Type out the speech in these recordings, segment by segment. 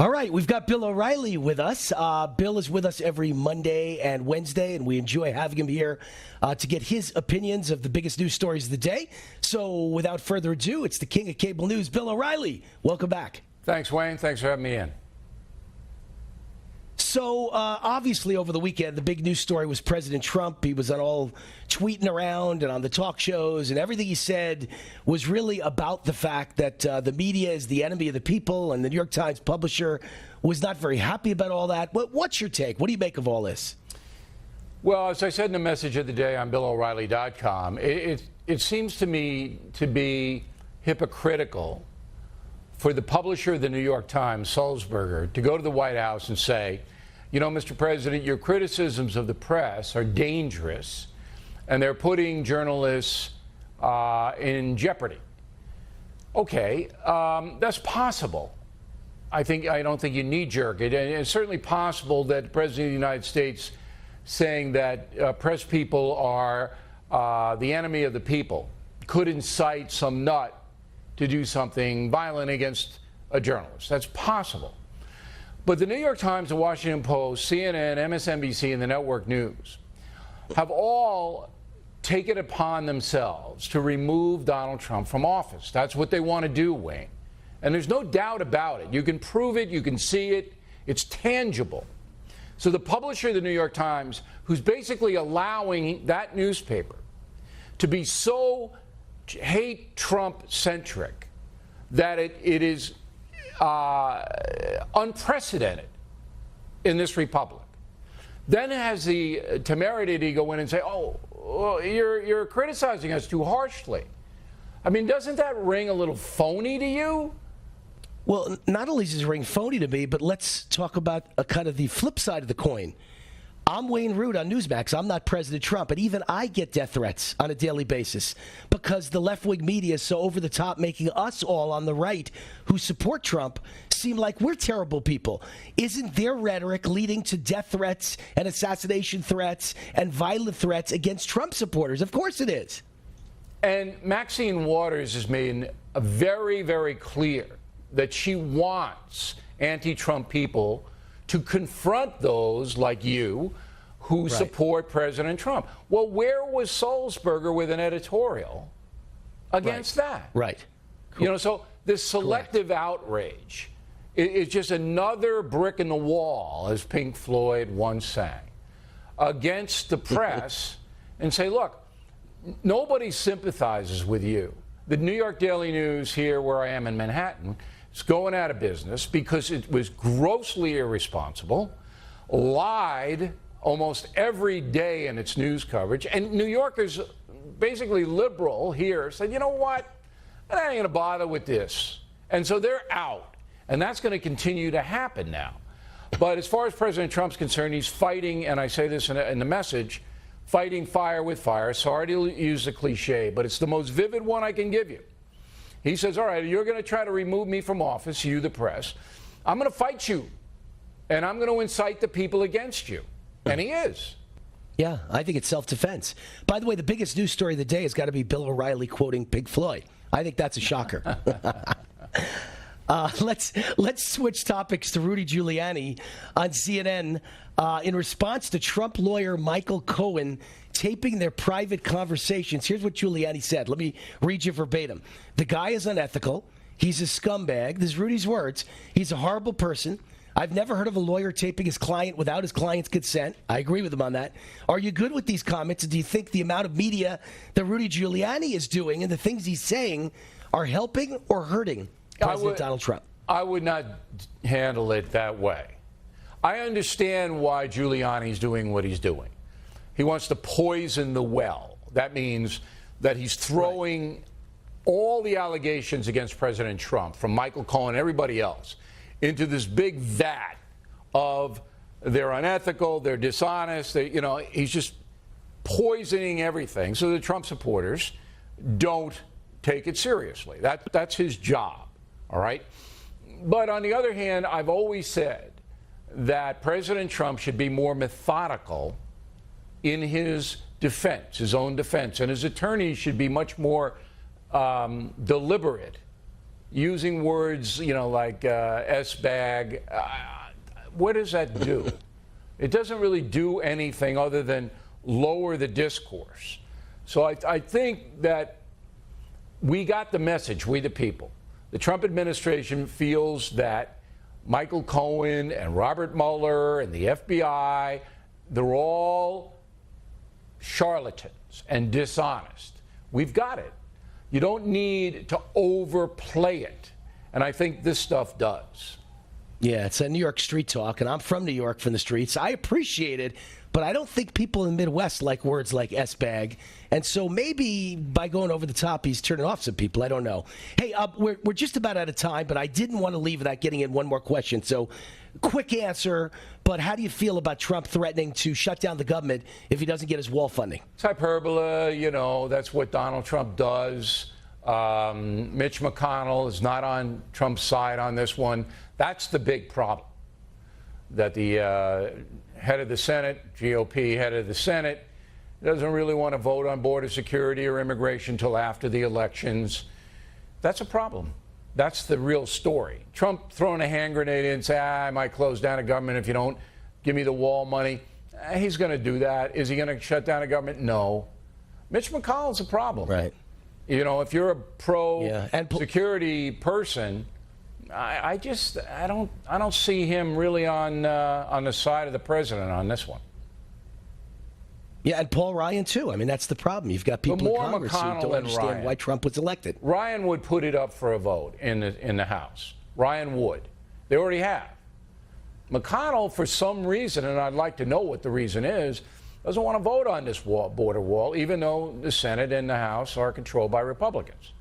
All right, we've got Bill O'Reilly with us. Bill is with us every Monday and Wednesday, and we enjoy having him here to get his opinions of the biggest news stories of the day. So without further ado, it's the king of cable news, Bill O'Reilly. Welcome back. Thanks, Wayne. Thanks for having me in. So, obviously, over the weekend, the big news story was President Trump. He was all tweeting around and on the talk shows, and everything he said was really about the fact that the media is the enemy of the people, and the New York Times publisher was not very happy about all that. What's your take? What do you make of all this? Well, as I said in the message of the day on BillO'Reilly.com, it seems to me to be hypocritical for the publisher of the New York Times, Sulzberger, to go to the White House and say, you know, Mr. President, your criticisms of the press are dangerous, and they're putting journalists in jeopardy. Okay, that's possible. I don't think you knee-jerk it. And it's certainly possible that the President of the United States saying that press people are the enemy of the people could incite some nut to do something violent against a journalist. That's possible. But the New York Times, the Washington Post, CNN, MSNBC, and the network news have all taken upon themselves to remove Donald Trump from office. That's what they want to do, Wayne. And there's no doubt about it. You can prove it. You can see it. It's tangible. So the publisher of the New York Times, who's basically allowing that newspaper to be so hate Trump-centric that it is unprecedented in this republic, then has the temerity to go in and say, oh, you're criticizing us too harshly. I mean, doesn't that ring a little phony to you? Well, not only does it ring phony to me, but let's talk about a kind of the flip side of the coin. I'm Wayne Root on Newsmax. I'm not President Trump, but even I get death threats on a daily basis because the left-wing media is so over the top, making us all on the right who support Trump seem like we're terrible people. Isn't their rhetoric leading to death threats and assassination threats and violent threats against Trump supporters? Of course it is. And Maxine Waters has made very, very clear that she wants anti-Trump people to confront those like you who support President Trump. Well, where was Sulzberger with an editorial against that? Right. Cool. You know, so this selective outrage is just another brick in the wall, as Pink Floyd once sang, against the press and say, look, nobody sympathizes with you. The New York Daily News here, where I am in Manhattan, it's going out of business because it was grossly irresponsible, lied almost every day in its news coverage, and New Yorkers, basically liberal here, said, you know what, I ain't going to bother with this. And so they're out, and that's going to continue to happen now. But as far as President Trump's concerned, he's fighting, and I say this in the message, fighting fire with fire. Sorry to use the cliche, but it's the most vivid one I can give you. He says, all right, you're going to try to remove me from office, you, the press. I'm going to fight you, and I'm going to incite the people against you. And he is. Yeah, I think it's self-defense. By the way, the biggest news story of the day has got to be Bill O'Reilly quoting Pink Floyd. I think that's a shocker. Let's switch topics to Rudy Giuliani on CNN in response to Trump lawyer Michael Cohen taping their private conversations. Here's what Giuliani said. Let me read you verbatim. The guy is unethical. He's a scumbag. This is Rudy's words. He's a horrible person. I've never heard of a lawyer taping his client without his client's consent. I agree with him on that. Are you good with these comments? And do you think the amount of media that Rudy Giuliani is doing and the things he's saying are helping or hurting President Donald Trump? I would not handle it that way. I understand why Giuliani's doing what he's doing. He wants to poison the well. That means that he's throwing all the allegations against President Trump, from Michael Cohen and everybody else, into this big vat of they're unethical, they're dishonest, he's just poisoning everything so the Trump supporters don't take it seriously. That's his job, all right? But on the other hand, I've always said that President Trump should be more methodical in his defense, his own defense, and his attorneys should be much more deliberate using words, like S-bag. What does that do? It doesn't really do anything other than lower the discourse. So I think that we got the message, we the people. The Trump administration feels that Michael Cohen and Robert Mueller and the FBI, they're all charlatans and dishonest. We've got it. You don't need to overplay it. And I think this stuff does. Yeah, it's a New York street talk, and I'm from New York, from the streets. I appreciate it, but I don't think people in the Midwest like words like S-bag. And so maybe by going over the top, he's turning off some people. I don't know. Hey, we're just about out of time, but I didn't want to leave without getting in one more question. So quick answer, but how do you feel about Trump threatening to shut down the government if he doesn't get his wall funding? It's hyperbole, that's what Donald Trump does. Mitch McConnell is not on Trump's side on this one. That's the big problem, that the head of the Senate, GOP head of the Senate, doesn't really want to vote on border security or immigration until after the elections. That's a problem. That's the real story. Trump throwing a hand grenade in and say, I might close down a government if you don't give me the wall money. He's going to do that. Is he going to shut down a government? No. Mitch McConnell's a problem. Right. If you're a pro-security person, I don't see him really on the side of the president on this one. Yeah, and Paul Ryan, too. I mean, that's the problem. You've got people in Congress who don't understand why Trump was elected. Ryan would put it up for a vote in the House. Ryan would. They already have. McConnell, for some reason, and I'd like to know what the reason is, doesn't want to vote on this border wall, even though the Senate and the House are controlled by Republicans.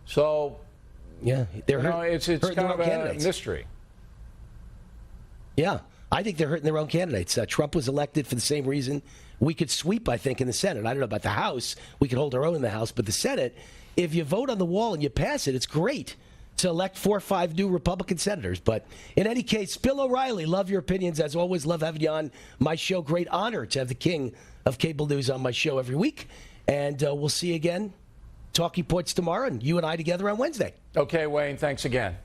So, yeah, it's kind of a mystery. Yeah, I think they're hurting their own candidates. Trump was elected for the same reason. We could sweep, I think, in the Senate. I don't know about the House. We could hold our own in the House. But the Senate, if you vote on the wall and you pass it, it's great to elect 4 or 5 new Republican senators. But in any case, Bill O'Reilly, love your opinions. As always, love having you on my show. Great honor to have the king of cable news on my show every week. And we'll see you again, Talking Points tomorrow, and you and I together on Wednesday. Okay, Wayne, thanks again.